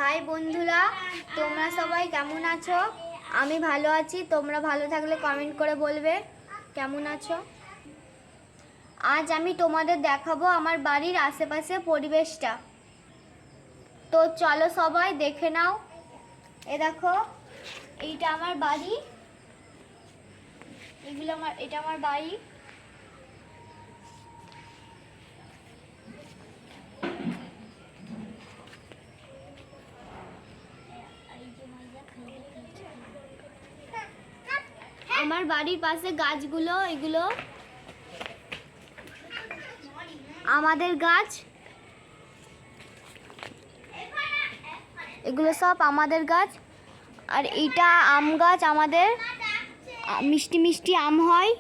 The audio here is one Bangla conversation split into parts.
হাই বন্ধুরা, তোমরা সবাই কেমন আছো? আমি ভালো আছি। তোমরা ভালো থাকলে কমেন্ট করে বলবে কেমন আছো। আজ আমি তোমাদের দেখাবো আমার বাড়ির আশেপাশে পরিবেশটা। তো চলো সবাই দেখে নাও। এ দেখো, এইটা আমার বাড়ি, এটা আমার বাড়ি। আমার বাড়ির পাশে গাছগুলো, এগুলো আমাদের গাছ, এগুলো সব আমাদের গাছ। আর এইটা আম গাছ, আমাদের মিষ্টি মিষ্টি আম হয়।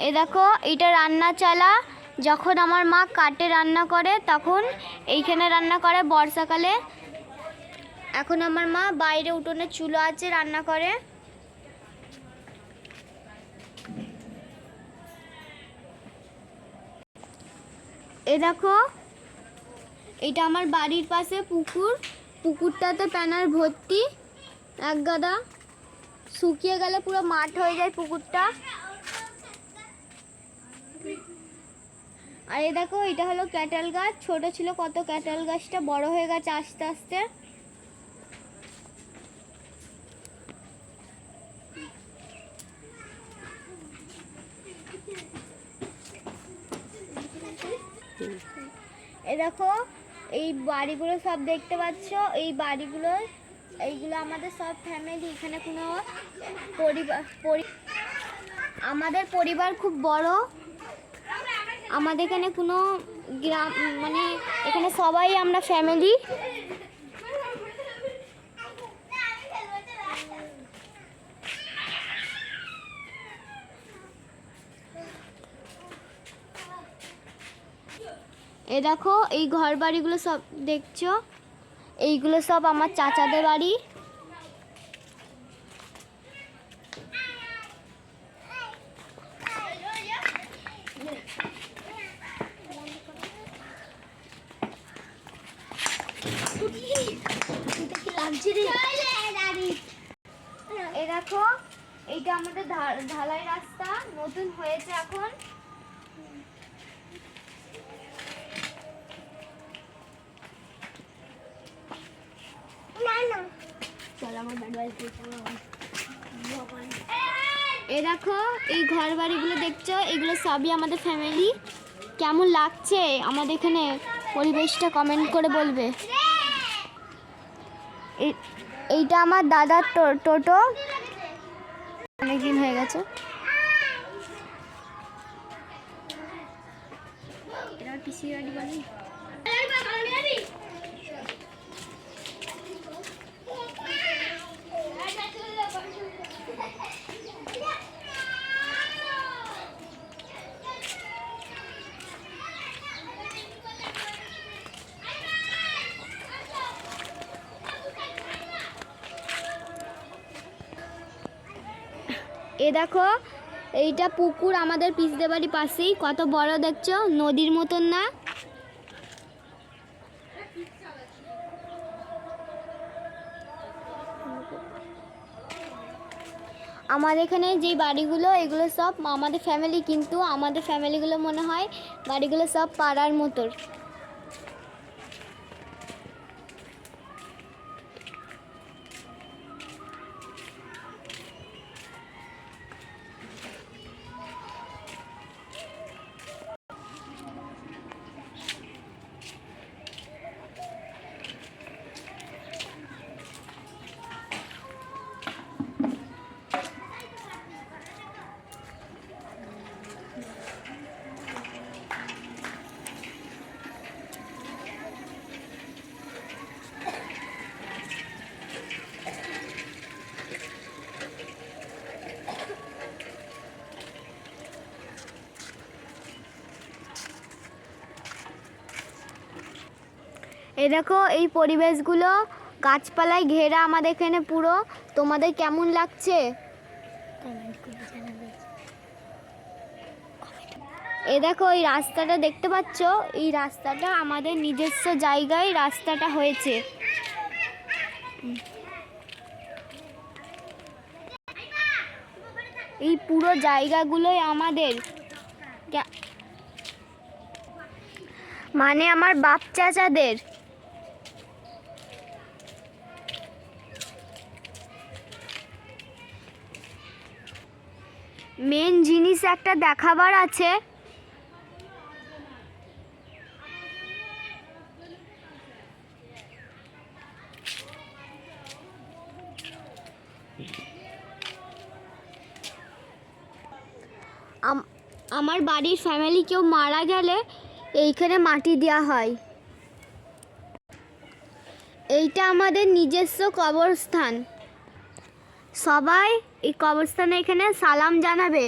এ দেখো, এইটা রান্না চালা। যখন আমার মা কাটে রান্না করে তখন এইখানে রান্না করে বর্ষাকালে। এখন আমার মা বাইরে উঠোনে চুলো আছে, রান্না করে। এ দেখো, এটা আমার বাড়ির পাশে পুকুর। পুকুরটাতে প্যানার ভর্তি, এক গাদা। শুকিয়ে গেলে পুরো মাঠ হয়ে যায় পুকুরটা। আর এ দেখো, এটা হলো ক্যাটেল গাছ। ছোট ছিল কত ক্যাটেল গাছটা, বড় হয়ে গেছে আস্তে আস্তে। এ দেখো, এই বাড়িগুলো সব দেখতে পাচ্ছ, এই বাড়িগুলো, এইগুলো আমাদের সব ফ্যামিলি। এখানে কোনো আমাদের পরিবার খুব বড়। আমাদের এখানে কোনো গ্রাম, মানে এখানে সবাই আমরা ফ্যামিলি। এ দেখো, এই ঘর বাড়িগুলো সব দেখছো, এইগুলো সব আমার চাচাদের বাড়ি। এ দেখো, এইটা আমাদের ঢালাই রাস্তা, নতুন হয়েছে এখন। এ দেখো, এই ঘর বাড়িগুলো দেখছো, এগুলো সবই আমাদের ফ্যামিলি। কেমন লাগছে আমাদের এখানে পরিবেশটা কমেন্ট করে বলবে। এইটা আমার দাদার টোটো, অনেকদিন হয়ে গেছে। এটা পিসি গাড়ি বলি। এ দেখো, এইটা পুকুর আমাদের পিসদের বাড়ির পাশেই। কত বড় দেখছো, নদীর মতন না? আমাদের এখানে যে বাড়িগুলো, এগুলো সব আমাদের ফ্যামিলি, কিন্তু আমাদের ফ্যামিলিগুলো মনে হয় বাড়িগুলো সব পাড়ার মতো। এই দেখো, এই পরিবেশগুলো গাছপালায় ঘেরা আমাদের এখানে পুরো। তোমাদের কেমন লাগছে? এ দেখো এই রাস্তাটা দেখতে পাচ্ছ, এই রাস্তাটা আমাদের নিজস্ব জায়গায় রাস্তাটা হয়েছে। এই পুরো জায়গাগুলোই আমাদের, মানে আমার বাপ চাচাদের। মেন জিনিস একটা দেখাবার আছে। আমার বাড়ির ফ্যামিলি কেউ মারা গেলে এইখানে মাটি দেওয়া হয়। এইটা আমাদের নিজস্ব কবরস্থান। সবাই এই কবরস্থানে এখানে সালাম জানাবে।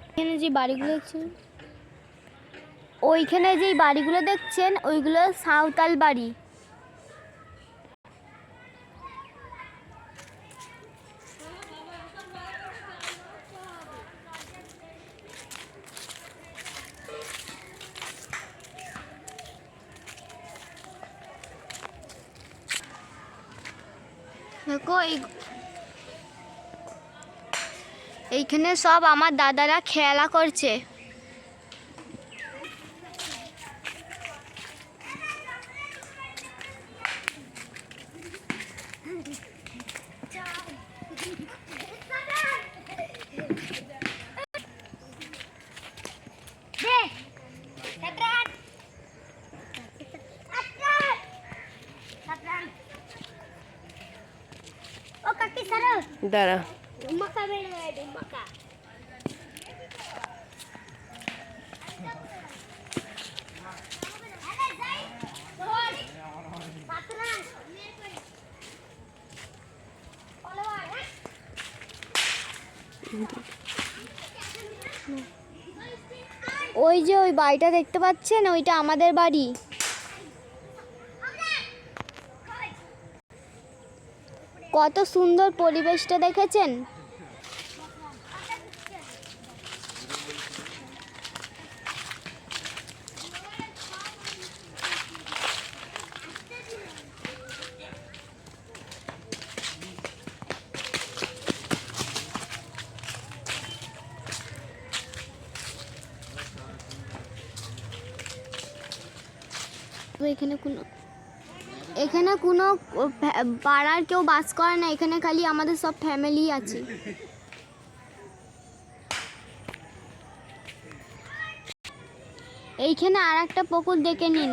এখানে যে বাড়িগুলো দেখছেন, ওইখানে যে বাড়িগুলো দেখছেন ওইগুলো সাঁওতাল বাড়ি। দেখো এইখানে সব আমার দাদারা খেলা করছে। দাঁড়া ওই যে ওই বাড়িটা দেখতে পাচ্ছেন, ওইটা আমাদের বাড়ি। কত সুন্দর পরিবেশটা দেখেছেন। এখানে কোনো পাড়ার কেউ বাস করে না, এখানে খালি আমাদের সব ফ্যামিলি আছে। এইখানে আর একটা পুকুর দেখে নিন।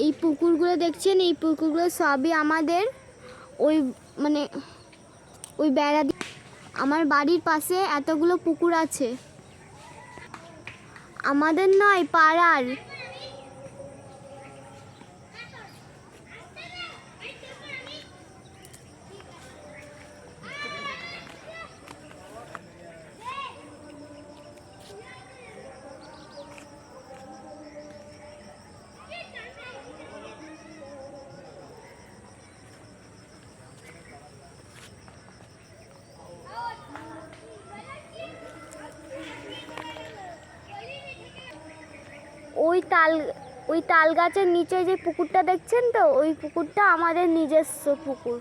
এই পুকুরগুলো দেখছেন, এই পুকুরগুলো সবই আমাদের। ওই মানে ওই বেড়া আমার বাড়ির পাশে এতগুলো পুকুর আছে, আমাদের নয় পাড়ার। ওই তাল গাছের নিচে যে পুকুরটা দেখছেন তো, ওই পুকুরটা আমাদের নিজস্ব পুকুর,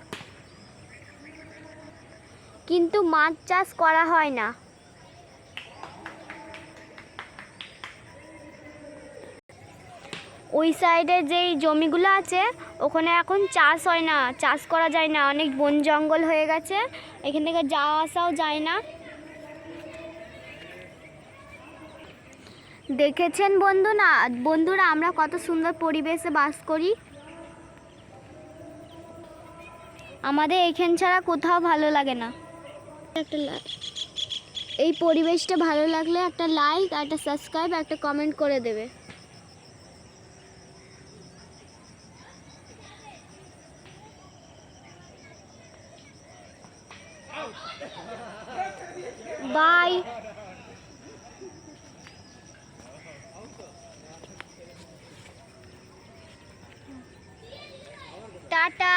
কিন্তু মাছ চাষ করা হয় না। ওই সাইডে যেই জমিগুলো আছে ওখানে এখন চাষ হয় না, চাষ করা যায় না, অনেক বন জঙ্গল হয়ে গেছে, এখান থেকে যাওয়া আসাও যায় না। দেখেছেন বন্ধুরা আমরা কত সুন্দর পরিবেশে বাস করি। আমাদের এখান ছাড়া কোথাও ভালো লাগে না। একটা এই পরিবেশটা ভালো লাগলে একটা লাইক, একটা সাবস্ক্রাইব, একটা কমেন্ট করে দেবে। বাই। টাটা।